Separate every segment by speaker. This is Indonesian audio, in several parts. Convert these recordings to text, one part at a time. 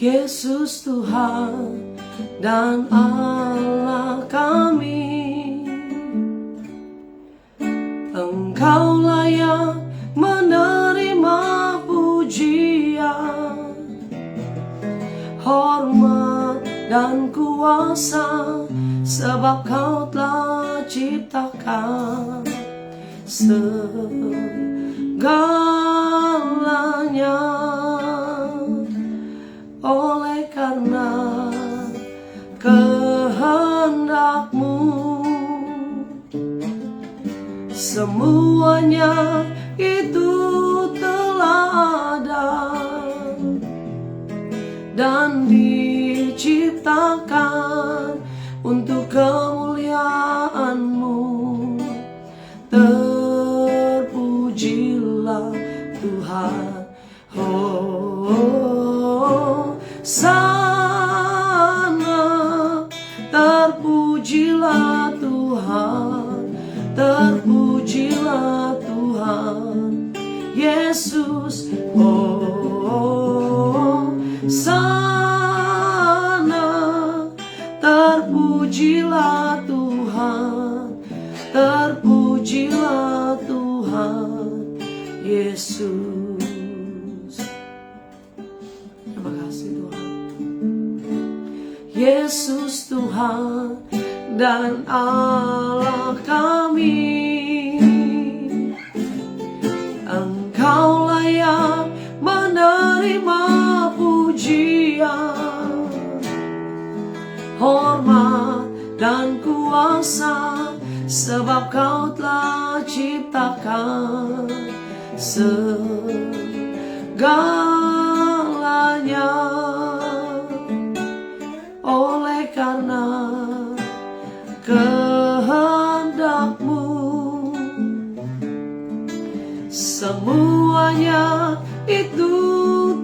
Speaker 1: Yesus Tuhan dan Allah kami. Engkau layak menerima pujian, hormat dan kuasa, sebab Kau telah ciptakan segalanya. Oleh karena kehendak-Mu, semuanya itu telah ada dan diciptakan untuk kemuliaan-Mu. Terpujilah Tuhan, Hosana. Terpujilah Tuhan, terpujilah Tuhan Yesus, Hosana. Terpujilah Tuhan, terpujilah Tuhan Yesus. Terima kasih Tuhan. Yesus Tuhan dan Allah kami. Engkau layak menerima pujian, hormat dan kuasa, sebab Kau telah ciptakan segalanya. Oleh karena kehendak-Mu, semuanya itu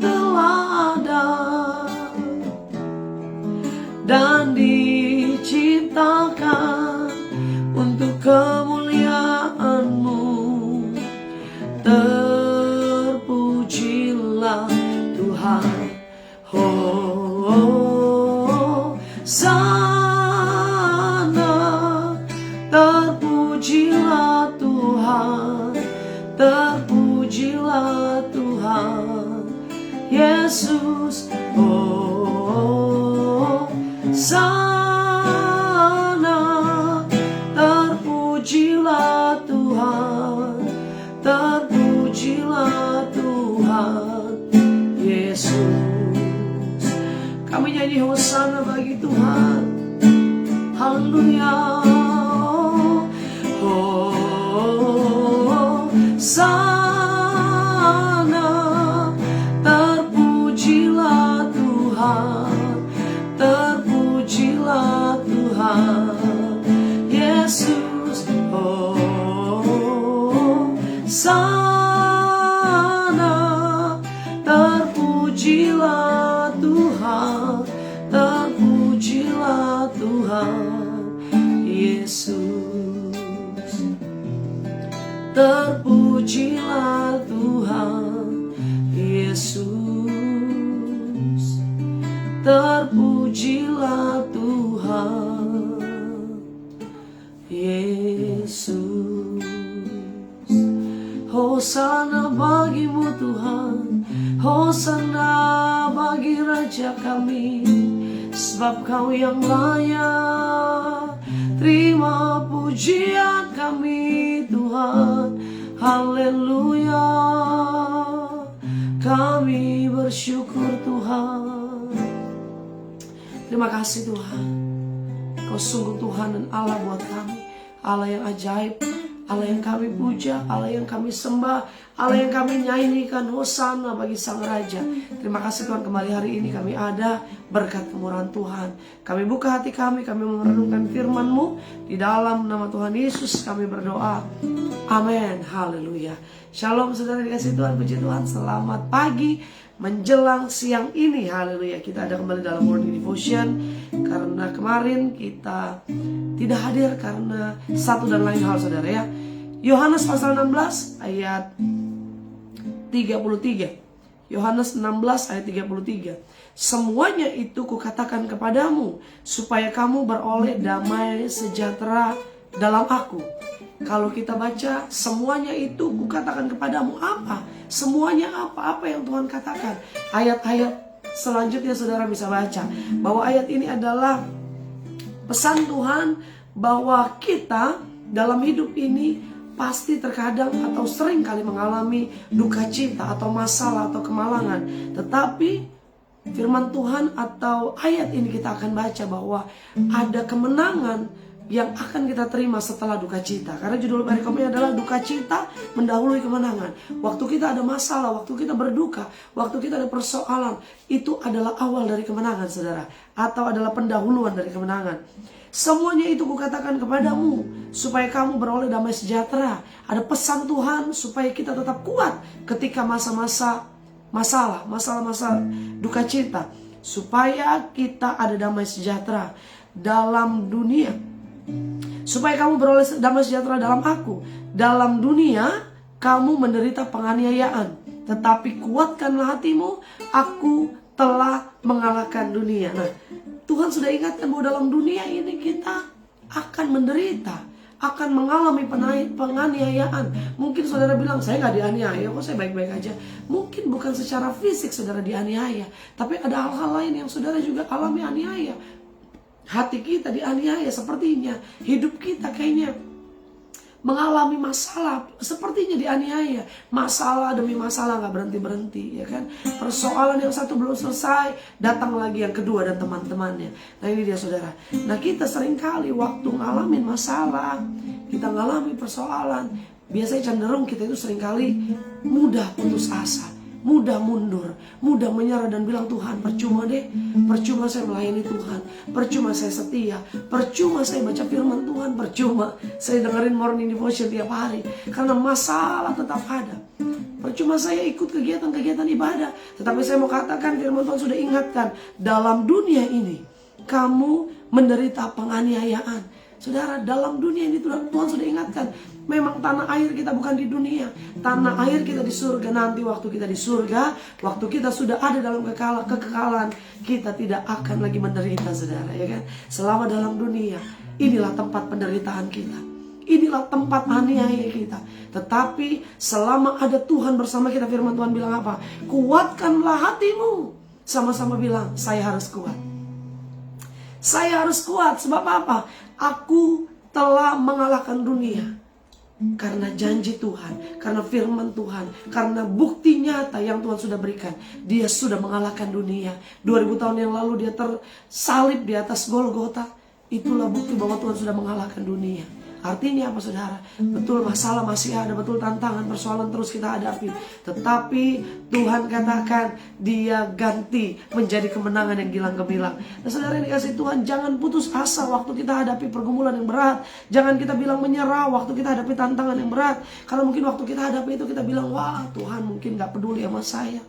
Speaker 1: telah ada dan diciptakan untuk kemuliaan-Mu. Terpujilah Tuhan, Hosana. Terpujilah Tuhan, terpujilah Tuhan Yesus, Hosana. Terpujilah Tuhan, terpujilah Tuhan Yesus. Kami nyanyi Hosana bagi Tuhan. Haleluya. Hosana. Terpujilah Tuhan, terpujilah Tuhan Yesus, Hosana. Terpujilah Tuhan, terpujilah Tuhan Yesus. Terpujilah Tuhan Yesus, terpujilah Tuhan Yesus. Hosana bagi-Mu Tuhan, Hosana bagi Raja kami, sebab Kau yang layak terima pujian kami Tuhan. Haleluya. Kami bersyukur Tuhan. Terima kasih Tuhan. Kau sungguh Tuhan dan Allah buat kami. Allah yang ajaib, Allah yang kami puja, Allah yang kami sembah, Allah yang kami nyanyikan Hosana bagi Sang Raja. Terima kasih Tuhan, kembali hari ini kami ada berkat kemurahan Tuhan. Kami buka hati kami merenungkan firman-Mu. Di dalam nama Tuhan Yesus kami berdoa. Amin. Haleluya. Shalom saudara dikasih Tuhan, puji Tuhan. Selamat pagi menjelang siang ini. Haleluya. Kita ada kembali dalam morning devotion. Karena kemarin kita tidak hadir karena satu dan lain hal saudara ya. Yohanes pasal 16 ayat 33. Yohanes 16 ayat 33. Semuanya itu kukatakan kepadamu, supaya kamu beroleh damai sejahtera dalam aku. Kalau kita baca, semuanya itu kukatakan kepadamu apa? Semuanya apa? Apa yang Tuhan katakan? Ayat-ayat selanjutnya saudara bisa baca. Bahwa ayat ini adalah pesan Tuhan bahwa kita dalam hidup ini pasti terkadang atau sering kali mengalami duka cita atau masalah atau kemalangan. Tetapi firman Tuhan atau ayat ini kita akan baca bahwa ada kemenangan yang akan kita terima setelah duka cita. Karena judul perikomnya adalah duka cita mendahului kemenangan. Waktu kita ada masalah, waktu kita berduka, waktu kita ada persoalan, itu adalah awal dari kemenangan saudara. Atau adalah pendahuluan dari kemenangan. Semuanya itu kukatakan kepadamu, supaya kamu beroleh damai sejahtera. Ada pesan Tuhan supaya kita tetap kuat ketika masa-masa masalah, masa-masa duka cita. Supaya kita ada damai sejahtera dalam dunia. Supaya kamu beroleh damai sejahtera dalam aku. Dalam dunia kamu menderita penganiayaan, tetapi kuatkanlah hatimu, aku telah mengalahkan dunia. Nah, Tuhan sudah ingatkan bahwa dalam dunia ini kita akan menderita, akan mengalami penganiayaan. Mungkin saudara bilang, saya gak dianiaya kok, saya baik-baik aja. Mungkin bukan secara fisik saudara dianiaya, tapi ada hal-hal lain yang saudara juga alami aniaya. Hati kita dianiaya sepertinya. Hidup kita kayaknya mengalami masalah sepertinya dianiaya. Masalah demi masalah gak berhenti-berhenti, ya kan? Persoalan yang satu belum selesai, datang lagi yang kedua dan teman-temannya. Nah ini dia saudara. Nah kita seringkali waktu ngalamin masalah, kita ngalami persoalan, biasanya cenderung kita itu seringkali mudah putus asa, mudah mundur, mudah menyerah dan bilang, Tuhan percuma deh, percuma saya melayani Tuhan, percuma saya setia, percuma saya baca firman Tuhan, percuma saya dengerin morning devotion tiap hari, karena masalah tetap ada. Percuma saya ikut kegiatan-kegiatan ibadah, tetapi saya mau katakan firman Tuhan sudah ingatkan, dalam dunia ini kamu menderita penganiayaan. Saudara, dalam dunia ini Tuhan sudah ingatkan, memang tanah air kita bukan di dunia. Tanah air kita di surga. Nanti waktu kita di surga, waktu kita sudah ada dalam kekekalan, kita tidak akan lagi menderita saudara, ya kan? Selama dalam dunia, inilah tempat penderitaan kita, inilah tempat aniaya kita. Tetapi selama ada Tuhan bersama kita, firman Tuhan bilang apa? Kuatkanlah hatimu. Sama-sama bilang, saya harus kuat. Saya harus kuat, sebab apa? Aku telah mengalahkan dunia. Karena janji Tuhan, karena firman Tuhan, karena bukti nyata yang Tuhan sudah berikan. Dia sudah mengalahkan dunia. 2000 tahun yang lalu dia tersalib di atas Golgota. Itulah bukti bahwa Tuhan sudah mengalahkan dunia. Artinya apa saudara? Betul masalah masih ada, betul tantangan, persoalan terus kita hadapi. Tetapi Tuhan katakan dia ganti menjadi kemenangan yang gilang gemilang. Nah saudara yang dikasih Tuhan, jangan putus asa waktu kita hadapi pergumulan yang berat. Jangan kita bilang menyerah waktu kita hadapi tantangan yang berat. Karena mungkin waktu kita hadapi itu kita bilang, wah Tuhan mungkin gak peduli sama saya,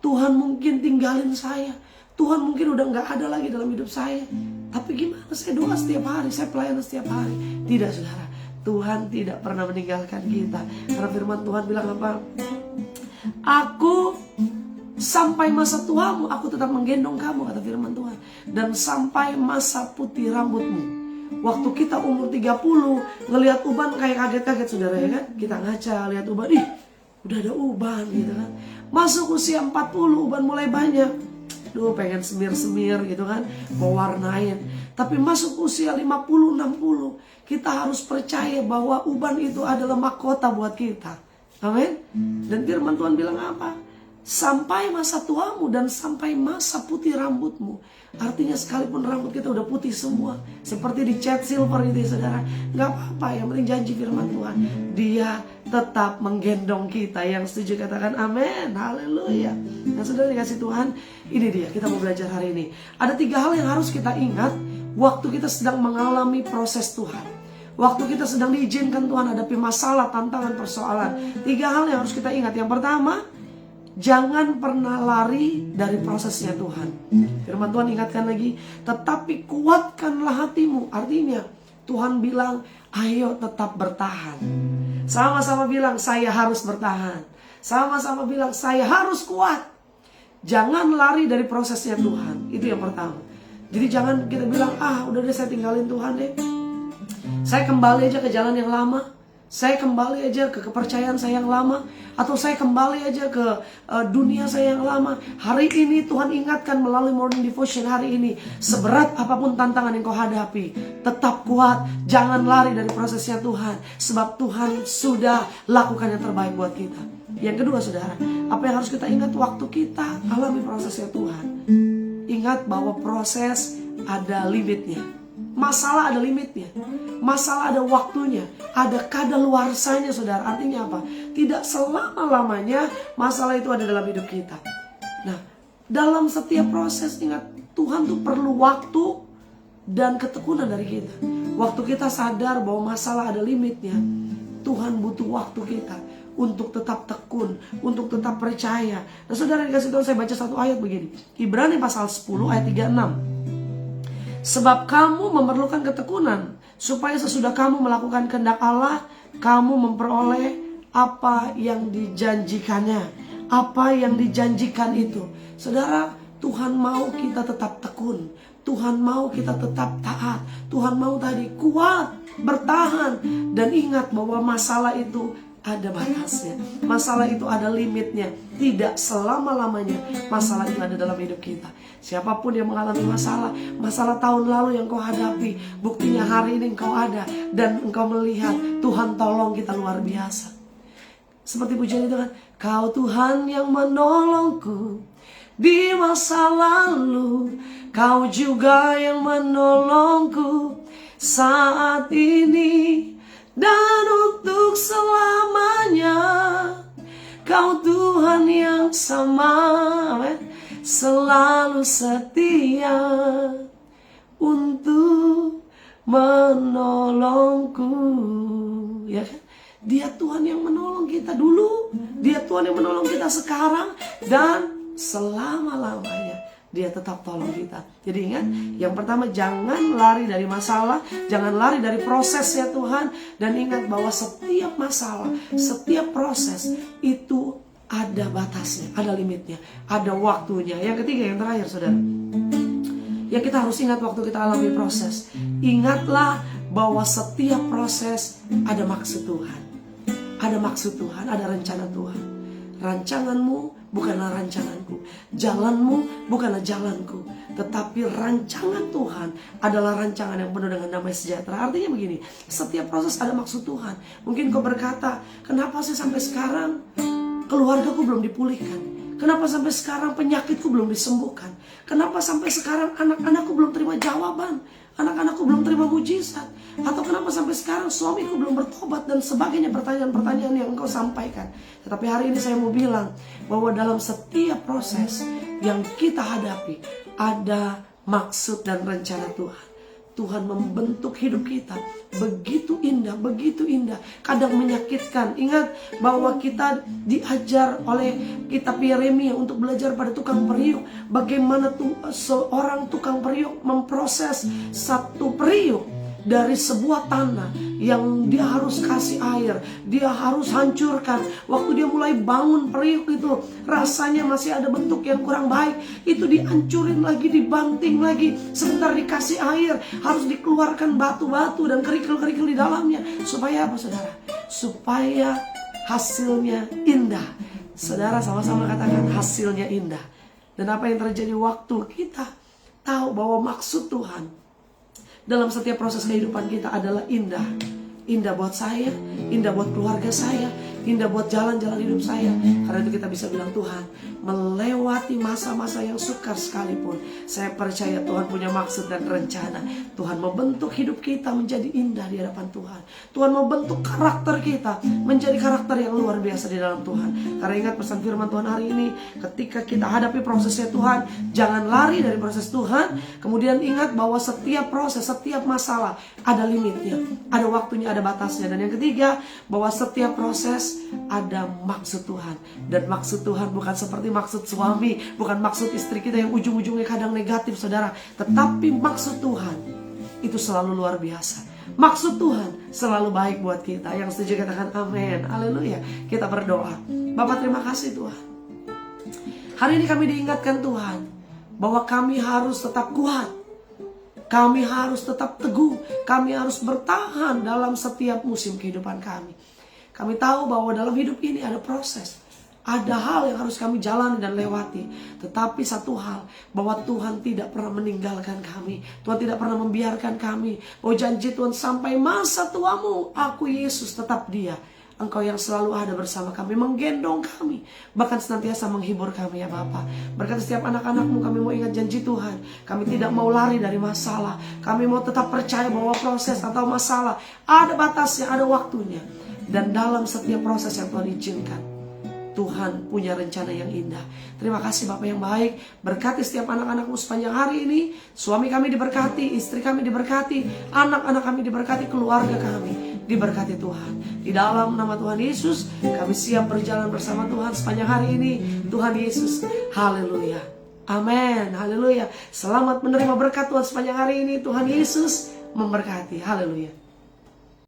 Speaker 1: Tuhan mungkin tinggalin saya, Tuhan mungkin udah gak ada lagi dalam hidup saya. Tapi gimana, saya doa setiap hari, saya pelayanan setiap hari. Tidak saudara, Tuhan tidak pernah meninggalkan kita. Karena firman Tuhan bilang apa? Aku sampai masa tuamu, aku tetap menggendong kamu, kata firman Tuhan. Dan sampai masa putih rambutmu. Waktu kita umur 30, ngelihat uban kayak kaget-kaget saudara, ya kan? Kita ngaca, lihat uban, ih udah ada uban gitu kan. Masuk usia 40, uban mulai banyak. Duh pengen semir-semir gitu kan, mau warnain. Tapi masuk usia 50-60, kita harus percaya bahwa uban itu adalah mahkota buat kita. Amin. Dan firman Tuhan bilang apa? Sampai masa tuamu dan sampai masa putih rambutmu. Artinya sekalipun rambut kita udah putih semua, seperti dicat silver itu saudara, gak apa-apa, yang penting janji firman Tuhan, dia tetap menggendong kita. Yang setuju katakan amin, haleluya. Nah saudara dikasih Tuhan, ini dia kita mau belajar hari ini. Ada 3 hal yang harus kita ingat waktu kita sedang mengalami proses Tuhan, waktu kita sedang diizinkan Tuhan hadapi masalah, tantangan, persoalan. 3 hal yang harus kita ingat. Yang pertama, jangan pernah lari dari prosesnya Tuhan. Firman Tuhan ingatkan lagi, tetapi kuatkanlah hatimu. Artinya Tuhan bilang, ayo tetap bertahan. Sama-sama bilang, saya harus bertahan. Sama-sama bilang, saya harus kuat. Jangan lari dari prosesnya Tuhan. Itu yang pertama. Jadi jangan kita bilang, udah deh saya tinggalin Tuhan deh. Saya kembali aja ke jalan yang lama. Saya kembali aja ke kepercayaan saya yang lama. Atau saya kembali aja ke dunia saya yang lama. Hari ini Tuhan ingatkan melalui morning devotion hari ini. Seberat apapun tantangan yang kau hadapi, tetap kuat. Jangan lari dari prosesnya Tuhan. Sebab Tuhan sudah lakukan yang terbaik buat kita. Yang kedua saudara, apa yang harus kita ingat waktu kita alami prosesnya Tuhan? Ingat bahwa proses ada limitnya. Masalah ada limitnya. Masalah ada waktunya. Ada kadaluarsanya saudara. Artinya apa? Tidak selama-lamanya masalah itu ada dalam hidup kita. Nah, dalam setiap proses ingat, Tuhan tuh perlu waktu dan ketekunan dari kita. Waktu kita sadar bahwa masalah ada limitnya, Tuhan butuh waktu kita untuk tetap tekun, untuk tetap percaya. Nah saudara dikasih tahu, saya baca satu ayat begini. Ibrani pasal 10 ayat 36. Sebab kamu memerlukan ketekunan, supaya sesudah kamu melakukan kehendak Allah, kamu memperoleh apa yang dijanjikannya. Apa yang dijanjikan itu. Saudara, Tuhan mau kita tetap tekun. Tuhan mau kita tetap taat. Tuhan mau tadi kuat, bertahan. Dan ingat bahwa masalah itu ada batasnya. Masalah itu ada limitnya. Tidak selama-lamanya masalah itu ada dalam hidup kita. Siapapun yang mengalami masalah tahun lalu yang kau hadapi, buktinya hari ini engkau ada dan engkau melihat Tuhan tolong kita luar biasa. Seperti pujian itu kan, kau Tuhan yang menolongku di masa lalu, kau juga yang menolongku saat ini dan untuk selamanya. Kau Tuhan yang sama, selalu setia untuk menolongku. Ya kan? Dia Tuhan yang menolong kita dulu, Dia Tuhan yang menolong kita sekarang, dan selama-lamanya Dia tetap tolong kita. Jadi ingat, yang pertama jangan lari dari masalah, jangan lari dari prosesnya Tuhan. Dan ingat bahwa setiap masalah, setiap proses itu ada batasnya, ada limitnya, ada waktunya. Yang ketiga, yang terakhir saudara, yang kita harus ingat waktu kita alami proses. Ingatlah bahwa setiap proses ada maksud Tuhan. Ada maksud Tuhan, ada rencana Tuhan. Rancanganmu bukanlah rancanganku, jalanmu bukanlah jalanku, tetapi rancangan Tuhan adalah rancangan yang penuh dengan damai sejahtera. Artinya begini, setiap proses ada maksud Tuhan. Mungkin kau berkata, kenapa sih sampai sekarang keluargaku belum dipulihkan? Kenapa sampai sekarang penyakitku belum disembuhkan? Kenapa sampai sekarang anak-anakku belum terima jawaban? Anak-anakku belum terima mujizat? Atau kenapa sampai sekarang suamiku belum bertobat? Dan sebagainya, pertanyaan-pertanyaan yang engkau sampaikan. Tetapi hari ini saya mau bilang bahwa dalam setiap proses yang kita hadapi ada maksud dan rencana Tuhan. Tuhan membentuk hidup kita begitu indah, kadang menyakitkan. Ingat bahwa kita diajar oleh kitab Yeremia untuk belajar pada tukang periuk, bagaimana seorang tukang periuk memproses satu periuk dari sebuah tanah yang dia harus kasih air, dia harus hancurkan. Waktu dia mulai bangun periuk itu, rasanya masih ada bentuk yang kurang baik, itu dihancurin lagi, dibanting lagi. Sebentar dikasih air, harus dikeluarkan batu-batu dan kerikil-kerikil di dalamnya. Supaya apa saudara? Supaya hasilnya indah. Saudara sama-sama katakan hasilnya indah. Dan apa yang terjadi waktu kita tahu bahwa maksud Tuhan dalam setiap proses kehidupan kita adalah indah. Indah buat saya, indah buat keluarga saya, indah buat jalan-jalan hidup saya. Karena itu kita bisa bilang, Tuhan, melewati masa-masa yang sukar sekalipun, saya percaya Tuhan punya maksud dan rencana. Tuhan membentuk hidup kita menjadi indah di hadapan Tuhan. Tuhan membentuk karakter kita menjadi karakter yang luar biasa di dalam Tuhan. Karena ingat pesan firman Tuhan hari ini, ketika kita hadapi prosesnya Tuhan, jangan lari dari proses Tuhan. Kemudian ingat bahwa setiap proses, setiap masalah ada limitnya, ada waktunya, ada batasnya. Dan yang ketiga, bahwa setiap proses ada maksud Tuhan. Dan maksud Tuhan bukan seperti maksud suami, bukan maksud istri kita yang ujung-ujungnya kadang negatif saudara. Tetapi maksud Tuhan itu selalu luar biasa. Maksud Tuhan selalu baik buat kita. Yang setuju katakan amin. Haleluya. Kita berdoa. Bapak terima kasih Tuhan. Hari ini kami diingatkan Tuhan bahwa kami harus tetap kuat. Kami harus tetap teguh. Kami harus bertahan dalam setiap musim kehidupan kami. Kami tahu bahwa dalam hidup ini ada proses. Ada hal yang harus kami jalani dan lewati. Tetapi satu hal, bahwa Tuhan tidak pernah meninggalkan kami. Tuhan tidak pernah membiarkan kami. Bahwa janji Tuhan sampai masa tuamu, aku Yesus tetap Dia. Engkau yang selalu ada bersama kami, menggendong kami, bahkan senantiasa menghibur kami ya Bapa. Berkati setiap anak-anakmu, kami mau ingat janji Tuhan. Kami tidak mau lari dari masalah. Kami mau tetap percaya bahwa proses atau masalah ada batasnya, ada waktunya. Dan dalam setiap proses yang Tuhan izinkan, Tuhan punya rencana yang indah. Terima kasih Bapak yang baik. Berkati setiap anak-anakmu sepanjang hari ini. Suami kami diberkati, istri kami diberkati, anak-anak kami diberkati, keluarga kami diberkati Tuhan. Di dalam nama Tuhan Yesus, kami siap berjalan bersama Tuhan sepanjang hari ini. Tuhan Yesus, haleluya. Amin, haleluya. Selamat menerima berkat Tuhan sepanjang hari ini. Tuhan Yesus memberkati, haleluya.